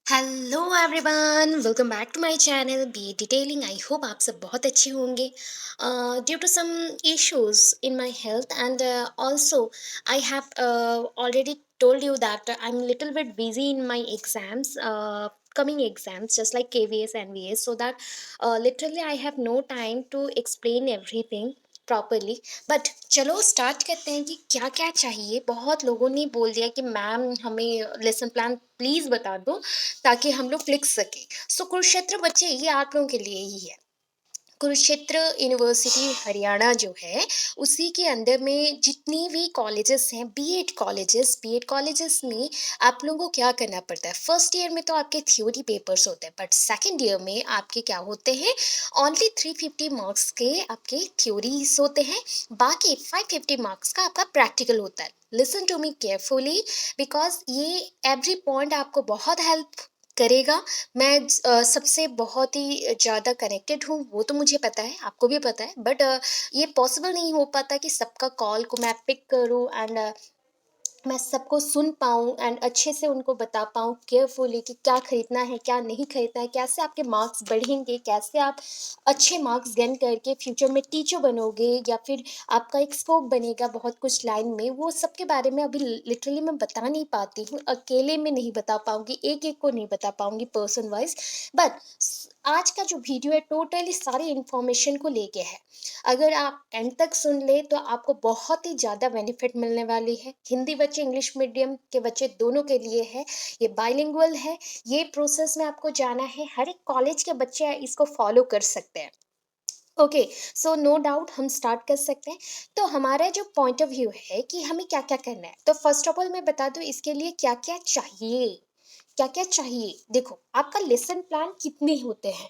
Hello everyone, welcome back to my channel B detailing. I hope आप सब बहुत अच्छे होंगे। Due to some issues in my health and also I have already told you that I'm little bit busy in my exams, coming exams just like KVS and VS, so that literally I have no time to explain everything properly. But चलो start करते हैं कि क्या क्या चाहिए। बहुत लोगों ने बोल दिया कि मैम हमें लेसन प्लान प्लीज़ बता दो ताकि हम लोग लिख सकें। सो कुरुक्षेत्र बच्चे ये आप लोगों के लिए ही है। कुरुक्षेत्र यूनिवर्सिटी हरियाणा जो है, उसी के अंदर में जितनी भी कॉलेजेस हैं, बीएड कॉलेजेस में आप लोगों को क्या करना पड़ता है। फर्स्ट ईयर में तो आपके थ्योरी पेपर्स होते हैं, बट सेकंड ईयर में आपके क्या होते हैं, ओनली 350 मार्क्स के आपके थ्योरीज होते हैं, बाकी 550 मार्क्स का आपका प्रैक्टिकल होता है। Listen to me carefully, because ये एवरी पॉइंट आपको बहुत हेल्प करेगा। मैं सबसे बहुत ही ज़्यादा कनेक्टेड हूँ, वो तो मुझे पता है, आपको भी पता है, बट ये पॉसिबल नहीं हो पाता कि सबका कॉल को मैं पिक करूँ एंड मैं सबको सुन पाऊँ एंड अच्छे से उनको बता पाऊँ केयरफुली कि क्या खरीदना है, क्या नहीं खरीदना है, कैसे आपके मार्क्स बढ़ेंगे, कैसे आप अच्छे मार्क्स गेन करके फ्यूचर में टीचर बनोगे या फिर आपका एक स्कोप बनेगा बहुत कुछ लाइन में। वो सब के बारे में अभी लिटरली मैं बता नहीं पाती हूँ, अकेले में नहीं बता पाऊँगी, एक-एक को नहीं बता पाऊँगी पर्सन वाइज़। बट आज का जो वीडियो है टोटली सारी इन्फॉर्मेशन को लेके है। अगर आप एंड तक सुन ले तो आपको बहुत ही ज़्यादा बेनिफिट मिलने वाली है। हिंदी बच्चे, इंग्लिश मीडियम के बच्चे दोनों के लिए है। ये बाइलिंगुअल है। ये प्रोसेस में आपको जाना है, हर एक कॉलेज के बच्चे इसको फॉलो कर सकते हैं। ओके, सो नो डाउट हम स्टार्ट कर सकते हैं। तो हमारा जो पॉइंट ऑफ व्यू है कि हमें क्या-क्या करना है। तो फर्स्ट ऑफ ऑल मैं बता दूँ इसके लिए क्या-क्या चाहिए। क्या-क्या चाहिए? देखो, आपका लेसन प्लान कितने होते हैं?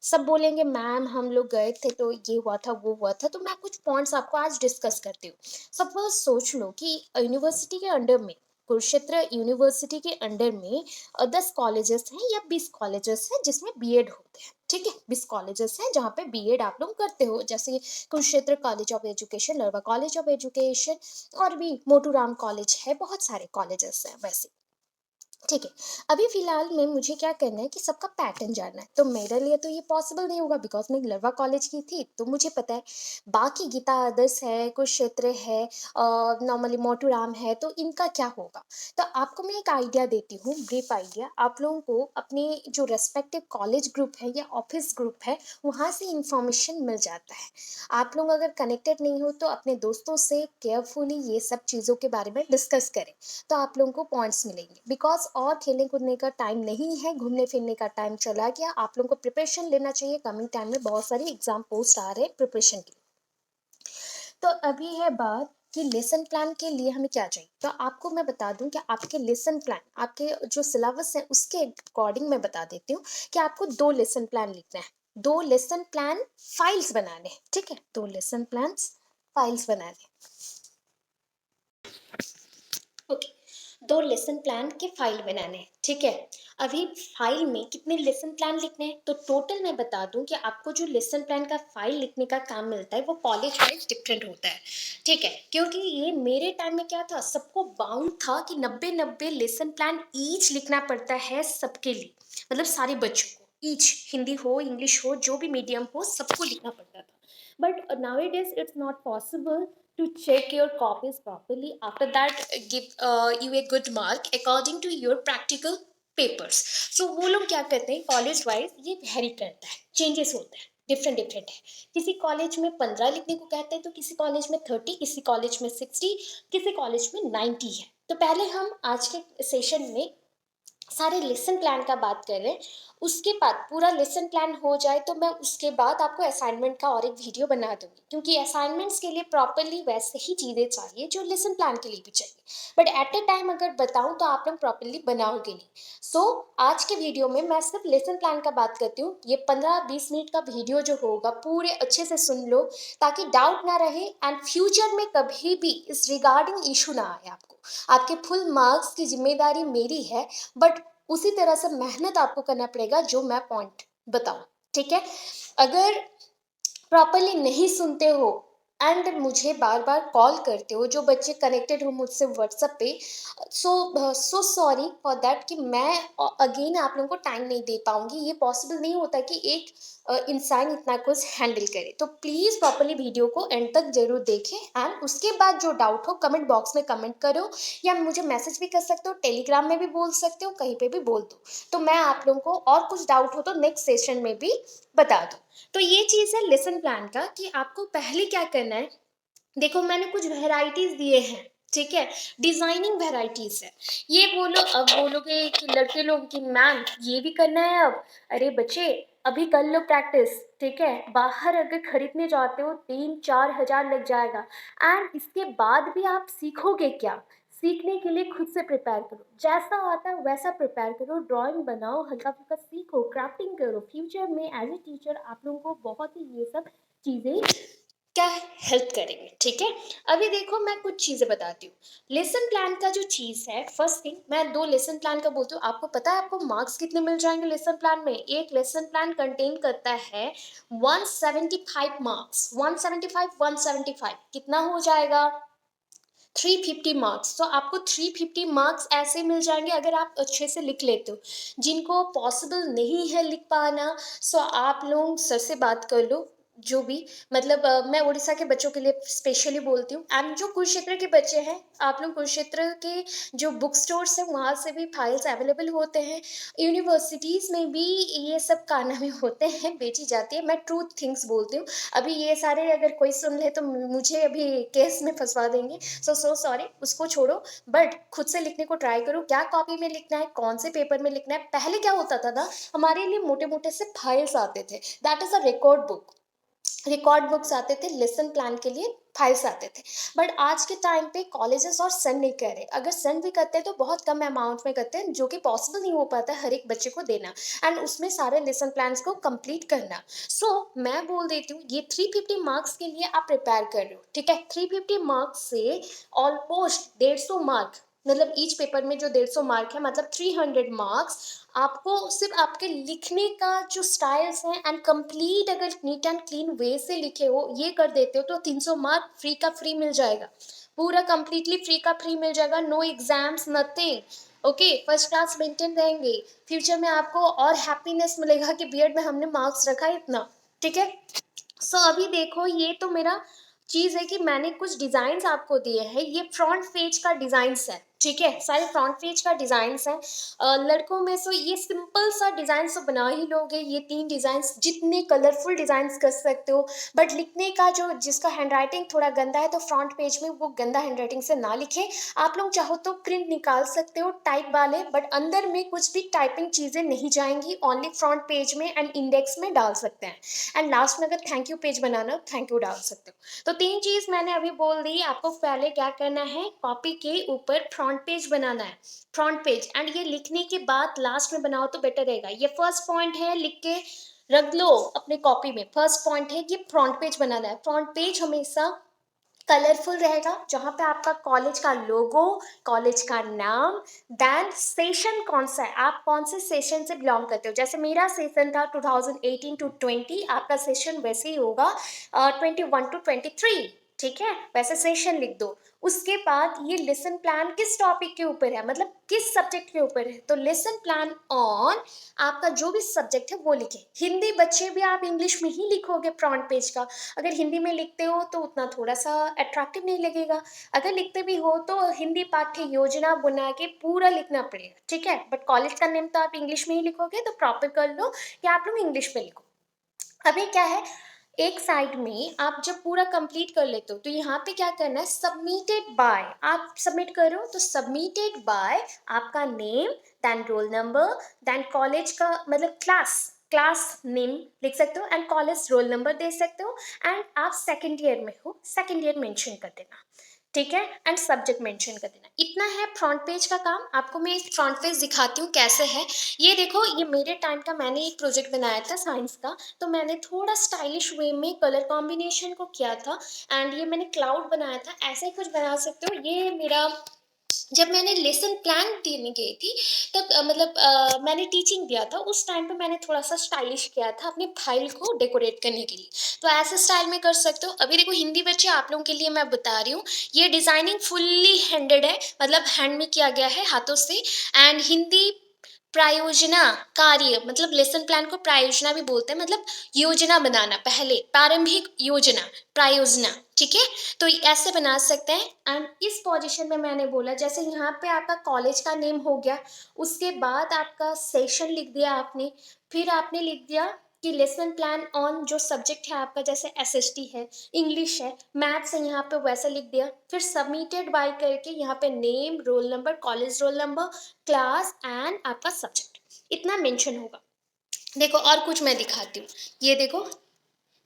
सब बोलेंगे मैम हम लोग गए थे तो ये हुआ था वो हुआ था, तो मैं कुछ पॉइंट्स आपको आज डिस्कस करती हूँ। सपोज सोच लो कि यूनिवर्सिटी के अंडर में, कुरुक्षेत्र यूनिवर्सिटी के अंडर में 10 कॉलेजेस हैं या 20 कॉलेजेस हैं जिसमें बीएड होते हैं। ठीक है, 20 कॉलेजेस हैं जहाँ पे बीएड आप लोग करते हो, जैसे Kurukshetra college of education, Ladwa college of education, और भी मोटूराम कॉलेज है, बहुत सारे कॉलेजेस हैं वैसे। ठीक है, अभी फ़िलहाल में मुझे क्या करना है कि सबका पैटर्न जानना है। तो मेरे लिए तो ये पॉसिबल नहीं होगा बिकॉज़ मैं लड़वा कॉलेज की थी, तो मुझे पता है। बाकी गीता आदर्श है, कुरुक्षेत्र है, नॉर्मली मोटूराम है, तो इनका क्या होगा? तो आपको मैं एक आइडिया देती हूँ, ब्रीफ आइडिया। आप लोगों को अपने जो रिस्पेक्टिव कॉलेज ग्रुप है या ऑफ़िस ग्रुप है, वहाँ से इन्फॉर्मेशन मिल जाता है। आप लोग अगर कनेक्टेड नहीं हो, तो अपने दोस्तों से केयरफुली ये सब चीज़ों के बारे में डिस्कस करें। तो आप लोगों को पॉइंट्स मिलेंगे, बिकॉज और खेलने कूदने का टाइम नहीं है, घूमने फिरने का टाइम चला गया। आप लोगों को प्रिपरेशन लेना चाहिए, कमिंग टाइम में बहुत सारी एग्जाम पोस्ट आ रहे हैं प्रिपरेशन की। तो अभी है बात कि लेसन प्लान के लिए हमें क्या चाहिए। तो आपको मैं बता दूं कि आपके लेसन प्लान, आपके जो सिलेबस है उसके अकॉर्डिंग मैं बता देती हूँ कि आपको 2 लेसन प्लान लिखना है। 2 लेसन प्लान फाइल्स बनाने हैं। ठीक है, 2 लेसन प्लान फाइल्स बनाने। ओके, 2 लेसन प्लान के फाइल बनाने हैं। ठीक है, अभी फाइल में कितने लेसन प्लान लिखने हैं, तो टोटल मैं बता दूं कि आपको जो लेसन प्लान का फाइल लिखने का काम मिलता है वो कॉलेज वाइज डिफरेंट होता है। ठीक है, क्योंकि ये मेरे टाइम में क्या था, सबको बाउंड था कि 90-90 लेसन प्लान ईच लिखना पड़ता है सबके लिए, मतलब सारे बच्चों को ईच, हिंदी हो इंग्लिश हो जो भी मीडियम हो सबको लिखना पड़ता था। But nowadays it's not possible to check your copies properly. After that, give you a good mark according to your practical papers. So वो लोग क्या करते हैं, कॉलेज वाइज ये वेरी करता है, चेंजेस होते हैं, डिफरेंट डिफरेंट है। किसी कॉलेज में 15 लिखने को कहते हैं, तो किसी कॉलेज में 30, किसी कॉलेज में 60, किसी कॉलेज में 90 है। तो पहले हम आज के सेशन में सारे लेसन प्लान का बात कर रहे हैं। उसके बाद पूरा लेसन प्लान हो जाए तो मैं उसके बाद आपको असाइनमेंट का और एक वीडियो बना दूंगी, क्योंकि असाइनमेंट्स के लिए प्रॉपरली वैसे ही चीज़ें चाहिए जो लेसन प्लान के लिए भी चाहिए। बट एट ए टाइम अगर बताऊं तो आप लोग प्रॉपरली बनाओगे नहीं। सो आज के वीडियो में मैं सिर्फ लेसन प्लान का बात करती हूँ। ये 15-20 मिनट का वीडियो जो होगा पूरे अच्छे से सुन लो, ताकि डाउट ना रहे एंड फ्यूचर में कभी भी इस रिगार्डिंग इशू ना आए आपको। आपके फुल मार्क्स की जिम्मेदारी मेरी है, बट उसी तरह से मेहनत आपको करना पड़ेगा जो मैं पॉइंट बताऊं। ठीक है, अगर प्रॉपरली नहीं सुनते हो एंड मुझे बार-बार कॉल करते हो, जो बच्चे कनेक्टेड हो मुझसे व्हाट्सएप पे, सो सॉरी फॉर दैट कि मैं अगेन आप लोगों को टाइम नहीं दे पाऊँगी। ये पॉसिबल नहीं होता कि एक इंसान इतना कुछ हैंडल करे। तो प्लीज़ प्रॉपर्ली वीडियो को एंड तक ज़रूर देखें एंड उसके बाद जो डाउट हो कमेंट बॉक्स में कमेंट करो या मुझे मैसेज भी कर सकते हो, टेलीग्राम में भी बोल सकते हो, कहीं पे भी बोल दो। तो मैं आप लोगों को और कुछ डाउट हो तो नेक्स्ट सेशन में भी बता दूँ। तो ये चीज़ है लेसन प्लान का कि आपको पहले क्या करना है। देखो मैंने कुछ वैराइटीज दिए हैं, ठीक है, डिजाइनिंग वैराइटीज है। ये बोलो अब बोलोगे कि लड़के लोग कि मैम ये भी करना है अब। अरे बच्चे अभी कर लो प्रैक्टिस, ठीक है, बाहर अगर खरीदने जाते हो 3-4 हज़ार लग जाएगा। एंड इसके बाद भी आप सीखोगे क्या? सीखने के लिए खुद से प्रिपेयर करो, जैसा आता है वैसा प्रिपेयर करो, ड्राइंग बनाओ, हल्का फुल्का सीखो, क्राफ्टिंग करो। फ्यूचर में एज ए टीचर आप लोगों को बहुत ही ये सब चीज़ें क्या हेल्प करेंगे, ठीक है। अभी देखो मैं कुछ चीजें बताती हूँ। लेसन प्लान का जो चीज है, फर्स्ट थिंग मैं दो लेसन प्लान का बोलती हूँ। आपको पता है आपको मार्क्स कितने मिल जाएंगे लेसन प्लान में? एक लेसन प्लान कंटेन करता है 175 मार्क्स। 175 कितना हो जाएगा? 350 मार्क्स। तो आपको 350 मार्क्स ऐसे मिल जाएंगे अगर आप अच्छे से लिख लेते हो। जिनको पॉसिबल नहीं है लिख पाना, सो आप लोग सर से बात कर लो। जो भी मतलब मैं उड़ीसा के बच्चों के लिए स्पेशली बोलती हूँ। एंड जो कुरुक्षेत्र के बच्चे हैं, आप लोग कुरुक्षेत्र के जो बुक स्टोर्स हैं वहाँ से भी फाइल्स अवेलेबल होते हैं। यूनिवर्सिटीज़ में भी ये सब कारनामे होते हैं, बेची जाती है। मैं ट्रूथ थिंग्स बोलती हूँ। अभी ये सारे अगर कोई सुन ले तो मुझे अभी केस में फंसवा देंगे। सो सॉरी, उसको छोड़ो। बट खुद से लिखने को ट्राई करो, क्या कॉपी में लिखना है, कौन से पेपर में लिखना है। पहले क्या होता था ना, हमारे लिए मोटे मोटे से फाइल्स आते थे, that is a record book. Record books आते थे, लेसन प्लान के लिए फाइल्स आते थे। बट आज के टाइम पे कॉलेजेस और सेंड नहीं कर रहे। अगर सेंड भी करते हैं तो बहुत कम अमाउंट में करते हैं, जो कि पॉसिबल नहीं हो पाता हर एक बच्चे को देना एंड उसमें सारे लेसन प्लान्स को कंप्लीट करना। मैं बोल देती हूँ ये 350 मार्क्स के लिए आप प्रिपेयर कर रहे हो, ठीक है। 350 मार्क्स से ऑलमोस्ट 150 मार्क, मतलब ईच पेपर में जो 150 मार्क है, मतलब 300 मार्क्स आपको सिर्फ आपके लिखने का जो स्टाइल्स हैं एंड कंप्लीट अगर नीट एंड क्लीन वे से लिखे हो ये कर देते हो तो 300 मार्क फ्री का फ्री मिल जाएगा। पूरा कंप्लीटली फ्री का फ्री मिल जाएगा, no exams nothing. Okay, first class maintain रहेंगे। फ्यूचर में आपको और हैप्पीनेस मिलेगा कि बीएड में हमने मार्क्स रखा है इतना, ठीक है। अभी देखो ये तो मेरा चीज है कि मैंने कुछ डिजाइन आपको दिए हैं। ये फ्रंट पेज का डिजाइन है, ठीक है, सारे फ्रंट पेज का डिजाइन है। लड़कों में से ये सिंपल सा डिजाइन तो बना ही लोगे, ये 3 डिजाइन, जितने कलरफुल डिजाइन कर सकते हो। बट लिखने का जो जिसका हैंडराइटिंग थोड़ा गंदा है तो फ्रंट पेज में वो गंदा हैंडराइटिंग से ना लिखे। आप लोग चाहो तो प्रिंट निकाल सकते हो टाइप वाले, बट अंदर में कुछ भी टाइपिंग चीजें नहीं जाएंगी, ओनली फ्रंट पेज में एंड इंडेक्स में डाल सकते हैं। एंड लास्ट में अगर thank you page banana, thank you डाल सकते हो। तो 3 चीज मैंने अभी बोल दी आपको। पहले क्या करना है, कॉपी के ऊपर फ्रंट पेज बनाना है, फ्रंट पेज। एंड ये लिखने के बाद लास्ट में बनाओ तो बेटर रहेगा। ये फर्स्ट पॉइंट है, लिख के रख लो अपने कॉपी में। फर्स्ट पॉइंट है कि फ्रंट पेज बनाना है। फ्रंट पेज हमेशा कलरफुल रहेगा, जहाँ पे आपका कॉलेज का लोगो, कॉलेज का नाम, देन सेशन कौन सा है, आप कौन से सेशन से बिलोंग करते हो। जैसे मेरा सेशन था 2018 टू 20, आपका सेशन वैसे ही होगा 21 टू 23, ठीक है, वैसे सेशन लिख दो। उसके बाद ये लेसन प्लान किस टॉपिक के ऊपर है, मतलब किस सब्जेक्ट के ऊपर है, तो लेसन प्लान ऑन आपका जो भी सब्जेक्ट है वो लिखे। हिंदी बच्चे भी आप इंग्लिश में ही लिखोगे फ्रंट पेज का। अगर हिंदी में लिखते हो तो उतना थोड़ा सा अट्रैक्टिव नहीं लगेगा। अगर लिखते भी हो तो हिंदी पाठ्य योजना बना के पूरा लिखना पड़ेगा, ठीक है। बट कॉलेज का नेम तो आप इंग्लिश में ही लिखोगे, तो प्रॉपर कर लो कि आप लोग इंग्लिश में लिखो। अभी क्या है, एक साइड में आप जब पूरा कंप्लीट कर लेते हो तो यहाँ पे क्या करना है, सबमिटेड बाय, आप सबमिट करो तो सबमिटेड बाय आपका name, then roll number, then college का मतलब क्लास, क्लास नेम लिख सकते हो एंड कॉलेज रोल नंबर दे सकते हो। एंड आप सेकेंड ईयर में हो, सेकेंड ईयर मेंशन कर देना, ठीक है, एंड सब्जेक्ट मेंशन कर देना। इतना है फ्रंट पेज का काम। आपको मैं एक फ्रंट पेज दिखाती हूँ कैसे है। ये देखो, ये मेरे टाइम का मैंने एक प्रोजेक्ट बनाया था साइंस का, तो मैंने थोड़ा स्टाइलिश वे में कलर कॉम्बिनेशन को किया था। एंड ये मैंने क्लाउड बनाया था, ऐसे ही कुछ बना सकते हो। ये मेरा जब मैंने लेसन प्लान देने गई थी, तब मैंने टीचिंग दिया था, उस टाइम पे मैंने थोड़ा-सा स्टाइलिश किया था अपनी फाइल को डेकोरेट करने के लिए। तो ऐसे स्टाइल में कर सकते हो। अभी देखो हिंदी बच्चे आप लोगों के लिए मैं बता रही हूँ, ये डिज़ाइनिंग फुल्ली हैंडेड है, मतलब हैंड में किया गया है हाथों से। एंड हिंदी प्रायोजना कार्य मतलब लेसन प्लान को प्रायोजना भी बोलते हैं, मतलब योजना बनाना, पहले प्रारंभिक योजना, प्रायोजना, ठीक है? तो ऐसे बना सकते हैं। एंड इस पोजीशन में मैंने बोला, जैसे यहाँ पे आपका कॉलेज का नेम हो गया, उसके बाद आपका सेशन लिख दिया आपने, फिर आपने लिख दिया कि लेसन प्लान ऑन जो सब्जेक्ट है आपका, जैसे एसएसटी है, इंग्लिश है, मैथ्स है, यहाँ पे वैसा लिख दिया। फिर सबमिटेड बाय करके यहाँ पे name, roll number, college roll number, class and आपका सब्जेक्ट, इतना मेंशन होगा। देखो और कुछ मैं दिखाती हूँ, ये देखो,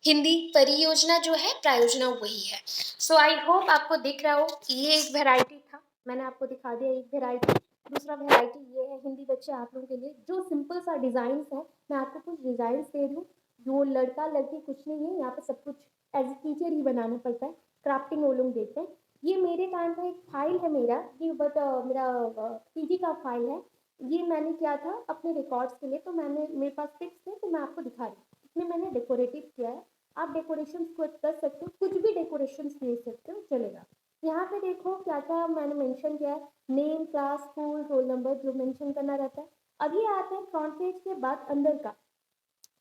हिंदी परियोजना जो है, प्रायोजना वही है। सो आई होप आपको दिख रहा हो। ये एक वेराइटी था, मैंने आपको दिखा दिया एक वेराइटी। दूसरा वेराइटी ये है हिंदी बच्चे आप लोगों के लिए, जो सिंपल सा डिजाइन है। मैं आपको कुछ डिजाइन दे रही हूँ, जो लड़का लड़की कुछ नहीं है, यहाँ पे सब कुछ एज ए टीचर ही बनाना पड़ता है, क्राफ्टिंग वो लोग देखते हैं। ये मेरे टाइम का एक फाइल है मेरा, ये बट मेरा पीजी का फाइल है। ये मैंने किया था अपने रिकॉर्ड्स के लिए, तो मैंने, मेरे पास पिक्स थे तो मैं आपको दिखा रही हूँ। इसमें मैंने डेकोरेटिव किया है। आप डेकोरेशन कर सकते हो, कुछ भी डेकोरेशन दे सकते हो, चलेगा। यहाँ पे देखो क्या क्या मैंने मेंशन किया है, name, class, school, roll number, जो मेंशन करना रहता है। अभी आते हैं फ्रंट पेज के बाद अंदर का,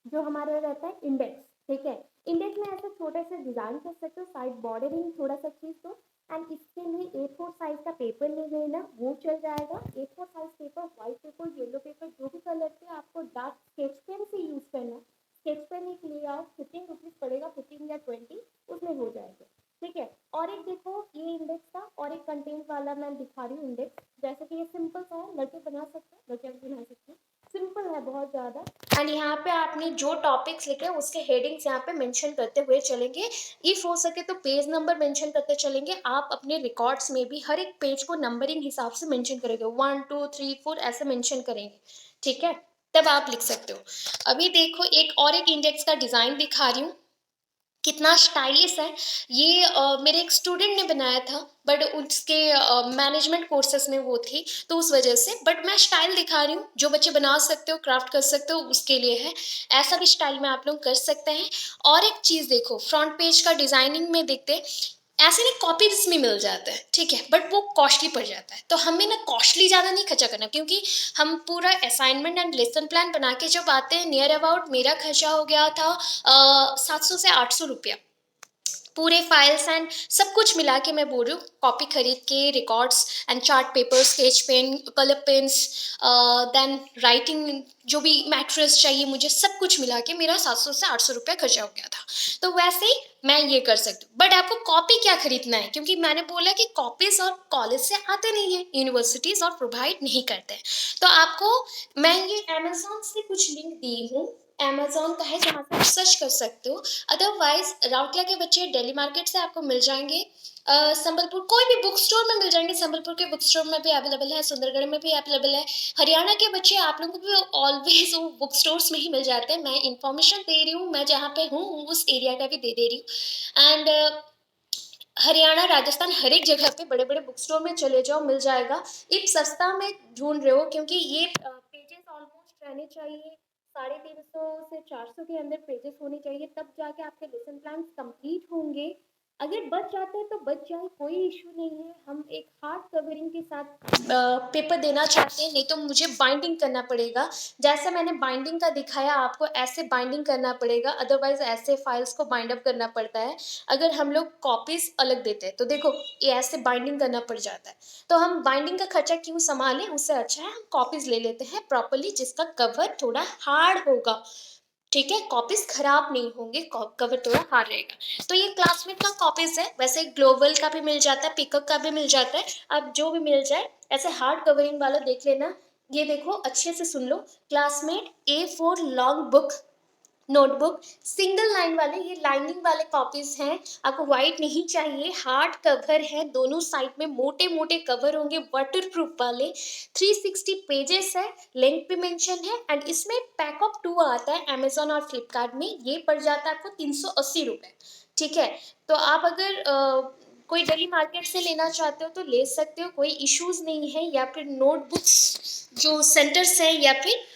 जो हमारा रहता है इंडेक्स, ठीक है। इंडेक्स में ऐसे छोटे से डिजाइन कर सकते हो, साइड बॉर्डरिंग थोड़ा सा चीज तो। एंड इसके लिए A4 साइज का पेपर ले लेना, वो चल जाएगा। A4 size paper, white paper, yellow paper, जो भी कलर के आपको, डार्क स्केच पेन से यूज करना है। स्केच पेन एक ले आओ, 15 रुपीज पड़ेगा, 15 या 20, उसमें हो जाएगा, ठीक है। और एक देखो, ये इंडेक्स था, और एक कंटेंट वाला मैं दिखा रही हूँ इंडेक्स। जैसे कि ये सिंपल सा है, लड़के बना सकते हैं, लड़कियां भी बना सकती हैं, सिंपल है बहुत ज्यादा। एंड यहाँ पे आपने जो टॉपिक्स लिखे हैं उसके हेडिंग्स यहाँ पे मेंशन करते हुए चलेंगे। इफ हो सके तो पेज नंबर मेंशन करते चलेंगे। आप अपने रिकॉर्ड्स में भी हर एक पेज को नंबरिंग हिसाब से मेंशन करेंगे, 1 2 3 4 ऐसे मेंशन करेंगे, ठीक है। तब आप लिख सकते हो। अभी देखो एक और एक इंडेक्स का डिजाइन दिखा रही हूँ, कितना स्टाइलिश है। ये मेरे एक स्टूडेंट ने बनाया था, बट उसके मैनेजमेंट कोर्सेस में वो थी, तो उस वजह से। बट मैं स्टाइल दिखा रही हूँ, जो बच्चे बना सकते हो, क्राफ्ट कर सकते हो, उसके लिए है। ऐसा भी स्टाइल में आप लोग कर सकते हैं। और एक चीज़ देखो, फ्रंट पेज का डिजाइनिंग में देखते, ऐसे नहीं कॉपीज में मिल जाता है, ठीक है, बट वो कॉस्टली पड़ जाता है। तो हमें ना कॉस्टली ज़्यादा नहीं खर्चा करना, क्योंकि हम पूरा असाइनमेंट एंड लेसन प्लान बना के जब आते हैं, नियर अबाउट मेरा खर्चा हो गया था 700 से 800 रुपया, पूरे फाइल्स एंड सब कुछ मिला के मैं बोल रही हूँ। कॉपी खरीद के, records and chart paper, sketch pen, colour pens, then writing, जो भी मैटेरियल्स चाहिए मुझे, सब कुछ मिला के मेरा 700 से 800 रुपया खर्चा हो गया था। तो वैसे ही मैं ये कर सकती हूँ। बट आपको कॉपी क्या खरीदना है, क्योंकि मैंने बोला कि कॉपीज और कॉलेज से आते नहीं है, यूनिवर्सिटीज और प्रोवाइड नहीं करते हैं। तो आपको मैं ये अमेजोन से कुछ लिंक दी हूँ, अमेजोन का है, जहाँ से आप सर्च कर सकते हो। अदरवाइज राउरकेला के बच्चे डेली मार्केट से आपको मिल जाएंगे, संबलपुर कोई भी बुक स्टोर में मिल जाएंगे, संबलपुर के बुक स्टोर में भी अवेलेबल है, सुंदरगढ़ में भी अवेलेबल है। हरियाणा के बच्चे आप लोगों को भी ऑलवेज वो बुक स्टोर्स में ही मिल जाते हैं। मैं इंफॉर्मेशन दे रही हूँ, मैं जहाँ पे हूँ उस एरिया का भी दे रही हूँ। एंड हरियाणा, राजस्थान, हर एक जगह पे बड़े बड़े बुक स्टोर में चले जाओ, मिल जाएगा। इफ सस्ता में ढूंढ रहे हो, क्योंकि ये पेजेस ऑलमोस्ट रहने चाहिए 350 से 400 के अंदर पेजेस होने चाहिए, तब जाके आपके लेसन प्लान कंप्लीट होंगे। अगर बच जाते हैं तो बच जाए, कोई इशू नहीं है। हम एक हार्ड कवरिंग के साथ पेपर देना चाहते हैं, नहीं तो मुझे बाइंडिंग करना पड़ेगा। जैसे मैंने बाइंडिंग का दिखाया आपको, ऐसे बाइंडिंग करना पड़ेगा, अदरवाइज ऐसे फाइल्स को बाइंड अप करना पड़ता है। अगर हम लोग कॉपीज अलग देते हैं तो देखो ये ऐसे बाइंडिंग करना पड़ जाता है। तो हम बाइंडिंग का खर्चा क्यों संभालें, उससे अच्छा है हम कॉपीज ले लेते हैं प्रॉपरली, जिसका कवर थोड़ा हार्ड होगा, ठीक है, कॉपीज खराब नहीं होंगे, कवर थोड़ा हार्ड रहेगा। तो ये क्लासमेट का कॉपीज है, वैसे ग्लोबल का भी मिल जाता है, पिकअप का भी मिल जाता है, अब जो भी मिल जाए। ऐसे हार्ड कवरिंग वाला देख लेना। ये देखो अच्छे से सुन लो, classmate A4 long book notebook, single line वाले, ये लाइनिंग वाले कॉपीज हैं। आपको व्हाइट नहीं चाहिए, हार्ड कवर है, दोनों साइड में मोटे मोटे कवर होंगे, वाटर प्रूफ वाले। 360 पेजेस है, लिंक भी मेंशन है। एंड इसमें पैक ऑफ 2 आता है अमेजोन और फ्लिपकार्ट में, ये पड़ जाता है आपको 380 रुपये, ठीक है। तो आप अगर कोई दिल्ली मार्केट से लेना चाहते हो तो ले सकते हो, कोई इश्यूज नहीं है। या फिर नोटबुक्स जो सेंटर्स है या फिर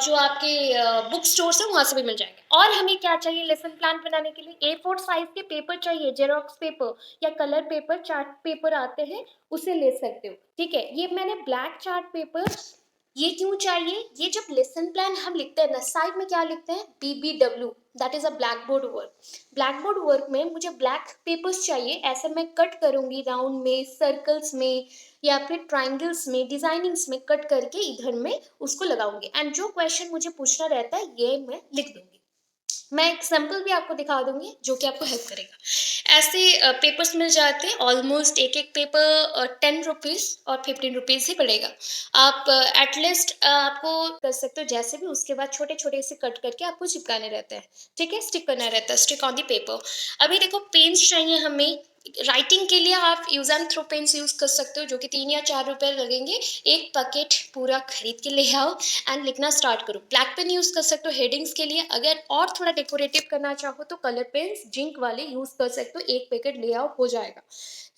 जो आपके बुक स्टोर्स है वहाँ से भी मिल जाएंगे। और हमें क्या चाहिए लेसन प्लान बनाने के लिए, A4 साइज के पेपर चाहिए, जेरोक्स पेपर या कलर पेपर, चार्ट पेपर आते हैं, उसे ले सकते हो। ठीक है, ये मैंने ब्लैक चार्ट पेपर ये क्यों चाहिए, ये जब लेसन प्लान हम लिखते हैं ना, साइड में क्या लिखते हैं, BBW, that is a black board work. Black board work में मुझे ब्लैक पेपर्स चाहिए, ऐसे मैं कट करूंगी राउंड में, सर्कल्स में या फिर ट्राइंगल्स में, डिजाइनिंग्स में कट करके इधर में उसको लगाऊंगी, एंड जो क्वेश्चन मुझे पूछना रहता है ये मैं लिख दूंगी। मैं एक सैम्पल भी आपको दिखा दूंगी जो कि आपको हेल्प करेगा। ऐसे पेपर्स मिल जाते हैं ऑलमोस्ट, एक एक पेपर 10 रुपीज़ और 15 रुपीज़ ही पड़ेगा। आप एटलीस्ट आपको कर सकते हो जैसे भी, उसके बाद छोटे छोटे से कट करके आपको चिपकाने रहते हैं। ठीक है, स्टिक करना रहता है, स्टिक ऑन दी पेपर। अभी देखो पेन्स चाहिए हमें राइटिंग के लिए, आप use and throw pens use कर सकते हो जो कि 3 या 4 रुपए लगेंगे। एक पैकेट पूरा खरीद के ले आओ एंड लिखना स्टार्ट करो। ब्लैक पेन यूज कर सकते हो हेडिंग्स के लिए, अगर और थोड़ा डेकोरेटिव करना चाहो तो कलर पेन्स जिंक वाले यूज कर सकते हो, एक पैकेट ले आओ हो जाएगा।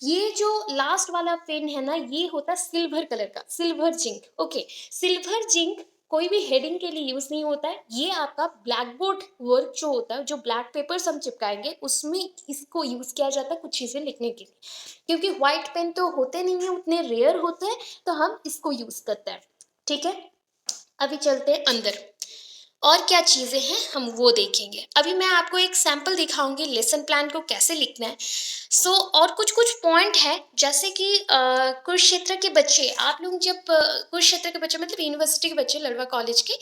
ये जो लास्ट वाला पेन है ना, ये होता है सिल्वर कलर का, silver zinc. Okay, silver zinc कोई भी हेडिंग के लिए यूज नहीं होता है, ये आपका ब्लैक बोर्ड वर्क जो होता है, जो ब्लैक पेपर्स हम चिपकाएंगे उसमें इसको यूज किया जाता है कुछ चीजें लिखने के लिए। क्योंकि व्हाइट पेन तो होते नहीं है, उतने रेयर होते हैं, तो हम इसको यूज करते हैं। ठीक है, अभी चलते हैं अंदर, और क्या चीज़ें हैं हम वो देखेंगे। अभी मैं आपको एक सैंपल दिखाऊंगी लेसन प्लान को कैसे लिखना है। और कुछ कुछ पॉइंट है, जैसे कि कुरुक्षेत्र के बच्चे, आप लोग जब कुरुक्षेत्र के बच्चे मतलब यूनिवर्सिटी के बच्चे, लड़वा कॉलेज के,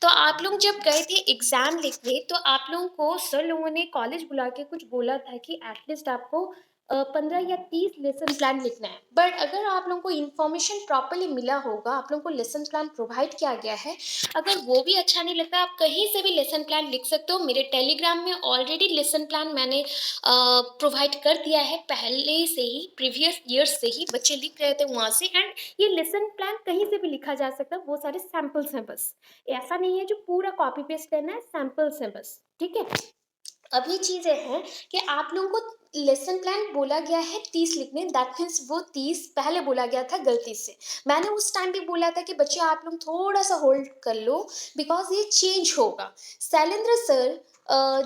तो आप लोग जब गए थे एग्जाम लिखने, तो आप लोगों को सर लोगों ने कॉलेज बुला के कुछ बोला था कि एटलीस्ट आपको 15 या 30 लेसन प्लान लिखना है। बट अगर आप लोगों को इन्फॉर्मेशन प्रॉपरली मिला होगा, आप लोगों को लेसन प्लान प्रोवाइड किया गया है, अगर वो भी अच्छा नहीं लगता, आप कहीं से भी लेसन प्लान लिख सकते हो। मेरे टेलीग्राम में ऑलरेडी लेसन प्लान मैंने प्रोवाइड कर दिया है पहले से ही, प्रीवियस ईयर्स से ही बच्चे लिख रहे थे वहाँ से। एंड ये लेसन प्लान कहीं से भी लिखा जा सकता है, वो सारे सैम्पल्स हैं बस, ऐसा नहीं है जो पूरा कॉपी पेस्ट करना है, सैम्पल्स हैं बस। ठीक है, अभी चीज़ें हैं कि आप लोगों को लेसन प्लान बोला गया है 30 लिखने, दैट मीन्स वो 30 पहले बोला गया था गलती से। मैंने उस टाइम भी बोला था कि बच्चे आप लोग थोड़ा सा होल्ड कर लो, बिकॉज ये चेंज होगा। शैलेंद्र सर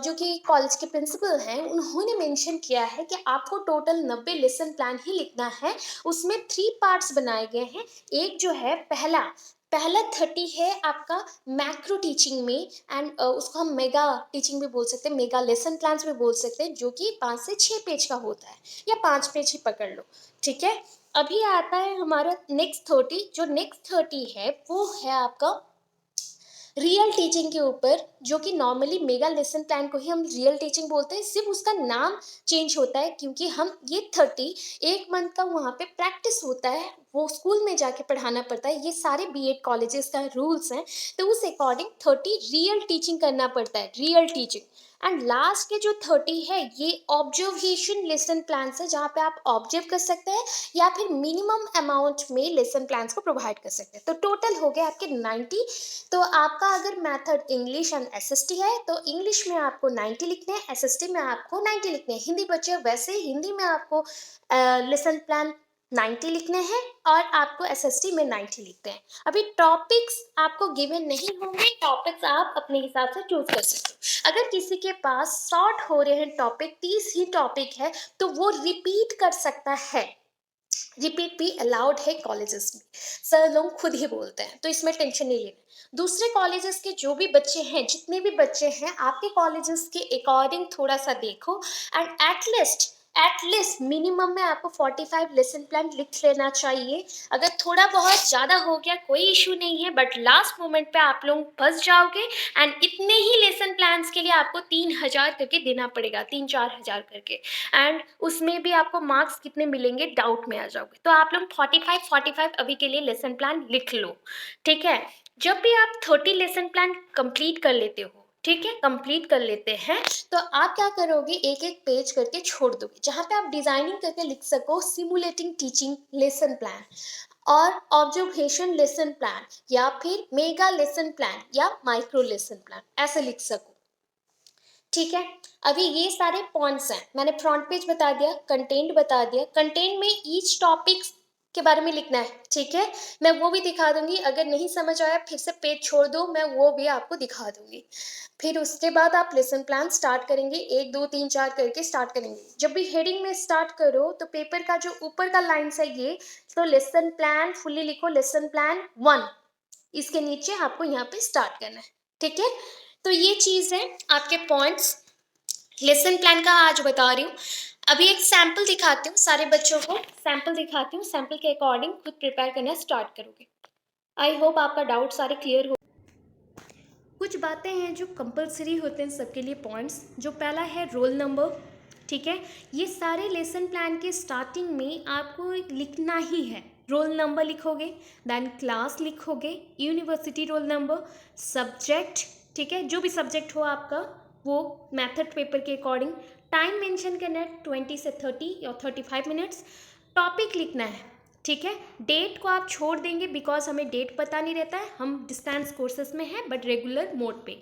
जो कि कॉलेज के प्रिंसिपल हैं, उन्होंने मेंशन किया है कि आपको टोटल 90 लेसन प्लान ही लिखना है। उसमें 3 पार्ट्स बनाए गए हैं। एक जो है पहला पहला 30 है आपका मैक्रो टीचिंग में, एंड उसको हम मेगा टीचिंग भी बोल सकते हैं, मेगा लेसन प्लान्स भी बोल सकते हैं, जो कि 5 से 6 पेज का होता है, या 5 पेज ही पकड़ लो। ठीक है, अभी आता है हमारा नेक्स्ट 30। जो नेक्स्ट 30 है वो है आपका रियल टीचिंग के ऊपर, जो कि नॉर्मली मेगा लेसन प्लान को ही हम रियल टीचिंग बोलते हैं, सिर्फ उसका नाम चेंज होता है, क्योंकि हम ये 30 एक मंथ का वहाँ पे प्रैक्टिस होता है, वो स्कूल में जाके पढ़ाना पड़ता है। ये सारे B.Ed कॉलेजेस का रूल्स हैं, तो उस अकॉर्डिंग 30 रियल टीचिंग करना पड़ता है, रियल टीचिंग। एंड लास्ट के जो 30 है ये ऑब्जर्वेशन लेसन प्लान है, जहाँ पे आप ऑब्जर्व कर सकते हैं या फिर मिनिमम अमाउंट में लेसन प्लान्स को प्रोवाइड कर सकते हैं। तो टोटल हो गए आपके 90। तो आपका अगर मेथड इंग्लिश एंड SST है तो इंग्लिश में आपको 90 लिखने हैं, SST में आपको 90 लिखने हैं। हिंदी बच्चे वैसे हिंदी में आपको लेसन प्लान 90 लिखने हैं और आपको SST में 90 लिखते हैं। अभी टॉपिक्स आपको गिवन नहीं होंगे, टॉपिक्स आप अपने हिसाब से चूज कर सकते हो। अगर किसी के पास शॉर्ट हो रहे हैं टॉपिक, 30 ही टॉपिक है, तो वो रिपीट कर सकता है। रिपीट भी अलाउड है कॉलेजेस में, सर लोग खुद ही बोलते हैं, तो इसमें टेंशन नहीं लेना। दूसरे कॉलेजेस के जो भी बच्चे हैं, जितने भी बच्चे हैं, आपके कॉलेजेस के अकॉर्डिंग थोड़ा सा देखो, एंड एटलीस्ट मिनिमम में आपको 45 लेसन प्लान लिख लेना चाहिए। अगर थोड़ा बहुत ज़्यादा हो गया कोई इशू नहीं है, बट लास्ट मोमेंट पे आप लोग फंस जाओगे, एंड इतने ही लेसन प्लान्स के लिए आपको 3,000 करके देना पड़ेगा, 3-4 हज़ार करके। एंड उसमें भी आपको मार्क्स कितने मिलेंगे डाउट में आ जाओगे। तो आप लोग 45 अभी के लिए लेसन प्लान लिख लो। ठीक है, जब भी आप 30 लेसन प्लान कंप्लीट कर लेते हो, ठीक है, कंप्लीट कर लेते हैं, तो आप क्या करोगे, एक एक पेज करके छोड़ दोगे, जहाँ पे आप डिजाइनिंग करके लिख सको सिमुलेटिंग टीचिंग लेसन प्लान और ऑब्जर्वेशन लेसन प्लान, या फिर मेगा लेसन प्लान या माइक्रो लेसन प्लान, ऐसे लिख सको। ठीक है। अभी ये सारे पॉइंट्स हैं, मैंने फ्रंट पेज बता दिया, कंटेंट बता दिया, कंटेंट में ईच टॉपिक के बारे में लिखना है, ठीक है। मैं वो भी दिखा दूंगी, अगर नहीं समझ आया फिर से पेज छोड़ दो, मैं वो भी आपको दिखा दूंगी। फिर उसके बाद आप लेसन प्लान स्टार्ट करेंगे, 1 2 3 4 करके स्टार्ट करेंगे। जब भी हेडिंग में स्टार्ट करो तो पेपर का जो ऊपर का लाइन्स है ये, तो लेसन प्लान फुल्ली लिखो, लेसन प्लान 1, इसके नीचे आपको यहाँ पे स्टार्ट करना है, ठीक है। तो ये चीज़ है, आपके पॉइंट्स लेसन प्लान का आज बता रही हूँ। अभी एक सैंपल दिखाती हूँ, सारे बच्चों को सैंपल दिखाती हूँ, सैंपल के अकॉर्डिंग खुद प्रिपेयर करना स्टार्ट करोगे। आई होप आपका डाउट सारे क्लियर हो। कुछ बातें हैं जो कंपलसरी होते हैं सबके लिए पॉइंट्स। जो पहला है रोल नंबर, ठीक है। ये सारे लेसन प्लान के स्टार्टिंग में आपको लिखना ही है। रोल नंबर लिखोगे, देन क्लास लिखोगे, यूनिवर्सिटी रोल नंबर, सब्जेक्ट, ठीक है, जो भी सब्जेक्ट हो आपका वो मेथड पेपर के अकॉर्डिंग। टाइम मेंशन करना है 20 से 30 या 35 मिनट्स। टॉपिक लिखना है, ठीक है। डेट को आप छोड़ देंगे बिकॉज हमें डेट पता नहीं रहता है, हम डिस्टेंस कोर्सेज में हैं बट रेगुलर मोड पे।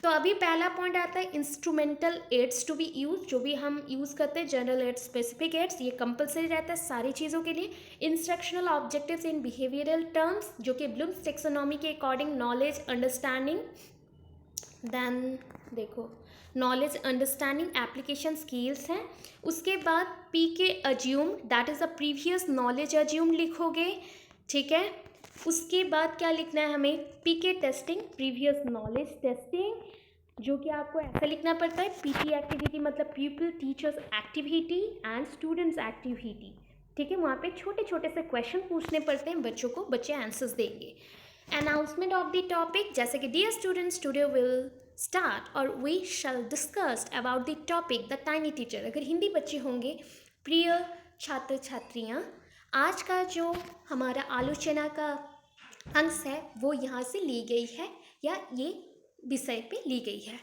तो अभी पहला पॉइंट आता है instrumental aids to be use, जो भी हम यूज़ करते हैं, जनरल एड्स, स्पेसिफिक एड्स, ये कंपलसरी रहता है सारी चीज़ों के लिए। Instructional objectives in behavioural terms, जो कि ब्लूम्स टेक्सोनॉमी के अकॉर्डिंग नॉलेज अंडरस्टैंडिंग, देन देखो नॉलेज अंडरस्टैंडिंग एप्लीकेशन स्किल्स हैं। उसके बाद P K assume, that is the previous knowledge assume लिखोगे, ठीक है। उसके बाद क्या लिखना है हमें, पी के टेस्टिंग, प्रीवियस नॉलेज टेस्टिंग, जो कि आपको ऐसा लिखना पड़ता है। पीटी एक्टिविटी मतलब people teachers activity and students activity, ठीक है। वहाँ पे छोटे छोटे से क्वेश्चन पूछने पड़ते हैं बच्चों को, बच्चे आंसर्स देंगे। अनाउंसमेंट ऑफ द टॉपिक, जैसे कि dear students today will start और we shall discuss about the topic the tiny teacher. अगर हिंदी बच्चे होंगे, प्रिय छात्र छात्रियाँ, आज का जो हमारा आलोचना का अंश है वो यहाँ से ली गई है या ये विषय पे ली गई है।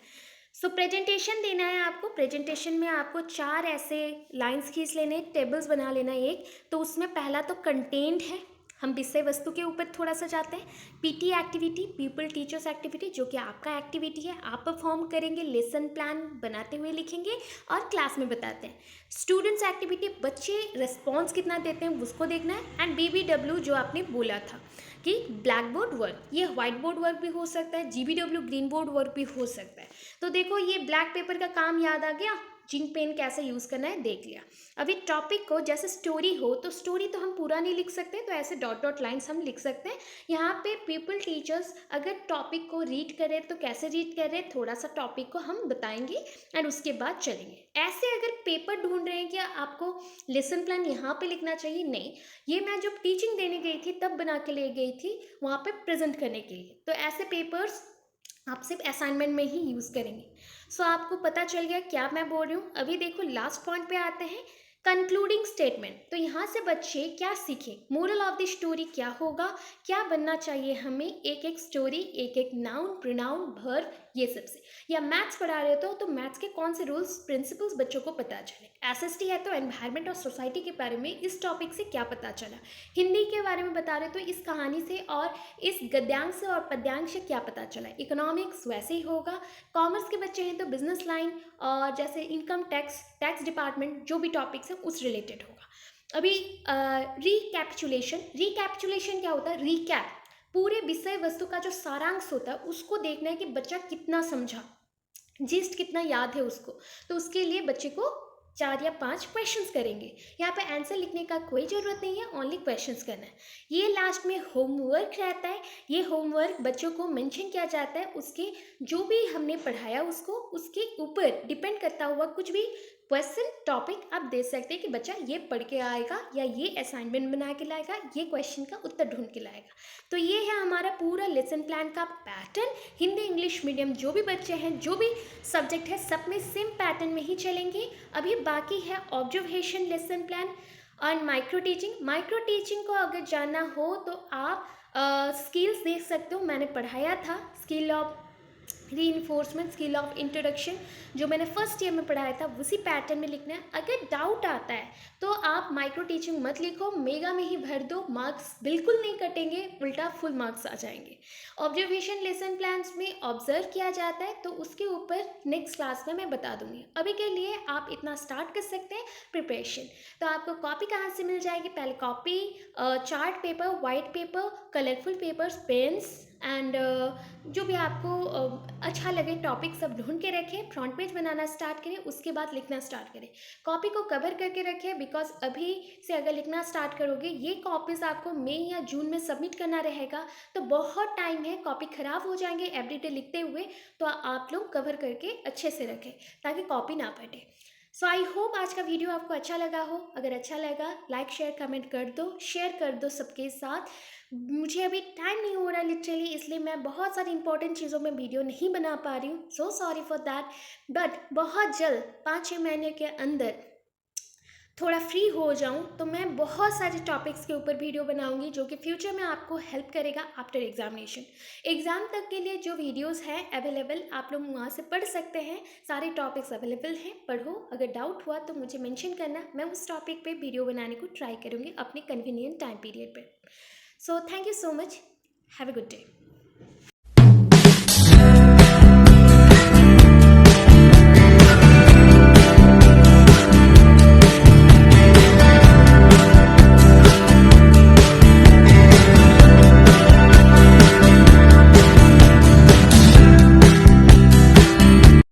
सो प्रेजेंटेशन देना है आपको। प्रेजेंटेशन में आपको 4 ऐसे लाइंस खींच लेने, टेबल्स बना लेना एक। तो उसमें पहला तो कंटेंट है, हम विषय वस्तु के ऊपर थोड़ा सा जाते हैं। PT activity, people teachers activity, जो कि आपका एक्टिविटी है, आप परफॉर्म करेंगे, लेसन प्लान बनाते हुए लिखेंगे और क्लास में बताते हैं। स्टूडेंट्स एक्टिविटी, बच्चे रिस्पॉन्स कितना देते हैं उसको देखना है। एंड BBW, जो आपने बोला था कि ब्लैक बोर्ड वर्क, ये व्हाइट बोर्ड वर्क भी हो सकता है, GBW ग्रीन बोर्ड वर्क भी हो सकता है। तो देखो ये ब्लैक पेपर का काम याद आ गया, जिंक पेन कैसे यूज़ करना है देख लिया। अभी टॉपिक को, जैसे स्टोरी हो तो स्टोरी तो हम पूरा नहीं लिख सकते, तो ऐसे डॉट डॉट लाइन्स हम लिख सकते हैं। यहाँ पे पीपल टीचर्स अगर टॉपिक को रीड करें तो कैसे रीड कर रहे हैं, थोड़ा सा टॉपिक को हम बताएंगे एंड उसके बाद चलेंगे। ऐसे अगर पेपर ढूंढ रहे हैं कि आपको लेसन प्लान यहाँ पे लिखना चाहिए, नहीं, ये मैं जब टीचिंग देने गई थी तब बना के ले गई थी वहाँ पे प्रेजेंट करने के लिए। तो ऐसे पेपर्स आप सिर्फ असाइनमेंट में ही यूज़ करेंगे। सो आपको पता चल गया क्या मैं बोल रही हूँ। अभी देखो लास्ट पॉइंट पे आते हैं, कंक्लूडिंग स्टेटमेंट। तो यहाँ से बच्चे क्या सीखे, मोरल ऑफ द स्टोरी क्या होगा, क्या बनना चाहिए हमें, एक एक स्टोरी, एक एक नाउन, प्रोनाउन, वर्ब, ये सब से। या मैथ्स पढ़ा रहे हो तो मैथ्स के कौन से रूल्स प्रिंसिपल्स बच्चों को पता चले। SST है तो एनवायरनमेंट और सोसाइटी के बारे में इस टॉपिक से क्या पता चला। हिंदी के बारे में बता रहे तो इस कहानी से और इस गद्यांश से और पद्यांश से क्या पता चला। इकोनॉमिक्स वैसे ही होगा। कॉमर्स के बच्चे हैं तो बिजनेस लाइन और जैसे इनकम टैक्स, टैक्स डिपार्टमेंट, जो भी टॉपिक्स हैं उस रिलेटेड होगा। अभी रिकैपिचुलेशन, रिकैपिचुलेशन क्या होता है, रिकैप, पूरे विषय वस्तु का जो सारांश होता है उसको देखना है कि बच्चा कितना समझा, जिस्ट कितना याद है उसको। तो उसके लिए बच्चे को 4 या 5 क्वेश्चंस करेंगे। यहाँ पे आंसर लिखने का कोई ज़रूरत नहीं है, ओनली क्वेश्चंस करना है। ये लास्ट में होमवर्क रहता है। ये होमवर्क बच्चों को मेंशन किया जाता है, उसके जो भी हमने पढ़ाया उसको, उसके ऊपर डिपेंड करता हुआ कुछ भी क्वेश्चन टॉपिक आप दे सकते हैं कि बच्चा ये पढ़ के आएगा या ये असाइनमेंट बना के लाएगा, ये क्वेश्चन का उत्तर ढूंढ के लाएगा। तो ये है हमारा पूरा लेसन प्लान का पैटर्न। हिंदी इंग्लिश मीडियम जो भी बच्चे हैं, जो भी सब्जेक्ट है, सब में सेम पैटर्न में ही चलेंगे। अभी बाकी है ऑब्जर्वेशन लेसन प्लान और माइक्रो टीचिंग। माइक्रो टीचिंग को अगर जानना हो तो आप स्किल्स देख सकते हो, मैंने पढ़ाया था, skill of reinforcement skill of introduction जो मैंने फर्स्ट ईयर में पढ़ाया था उसी पैटर्न में लिखना है। अगर डाउट आता है तो आप माइक्रो टीचिंग मत लिखो, मेगा में ही भर दो, मार्क्स बिल्कुल नहीं कटेंगे, उल्टा फुल मार्क्स आ जाएंगे। ऑब्जर्वेशन लेसन प्लान्स में ऑब्जर्व किया जाता है तो उसके ऊपर नेक्स्ट क्लास में मैं बता दूंगी। अभी के लिए आप इतना स्टार्ट कर सकते हैं प्रिपरेशन। तो आपको कॉपी कहाँ से मिल जाएगी? पहले copy, chart paper, white paper, colourful papers, pens and जो भी आपको अच्छा लगे टॉपिक सब ढूंढ के रखें, फ्रंट पेज बनाना स्टार्ट करें, उसके बाद लिखना स्टार्ट करें। कॉपी को कवर करके रखें बिकॉज अभी से अगर लिखना स्टार्ट करोगे, ये कॉपीज़ आपको मई या जून में सबमिट करना रहेगा, तो बहुत टाइम है, कॉपी ख़राब हो जाएंगे एवरीडे लिखते हुए। तो आप लोग कवर करके अच्छे से रखें ताकि कॉपी ना फटे। सो आई होप आज का वीडियो आपको अच्छा लगा हो। अगर अच्छा लगा लाइक शेयर कमेंट कर दो, शेयर कर दो सबके साथ। मुझे अभी टाइम नहीं हो रहा लिटरली, इसलिए मैं बहुत सारी इंपॉर्टेंट चीज़ों में वीडियो नहीं बना पा रही हूँ। So sorry for that. But बहुत जल्द 5-6 महीने के अंदर थोड़ा फ्री हो जाऊं तो मैं बहुत सारे टॉपिक्स के ऊपर वीडियो बनाऊंगी जो कि फ्यूचर में आपको हेल्प करेगा आफ्टर एग्जामिनेशन। एग्ज़ाम तक के लिए जो वीडियोस हैं अवेलेबल, आप लोग वहाँ से पढ़ सकते हैं। सारे टॉपिक्स अवेलेबल हैं, पढ़ो। अगर डाउट हुआ तो मुझे मेंशन करना, मैं उस टॉपिक पे वीडियो बनाने को ट्राई करूँगी अपने कन्वीनियंट टाइम पीरियड पे। So thank you so much, have a good day.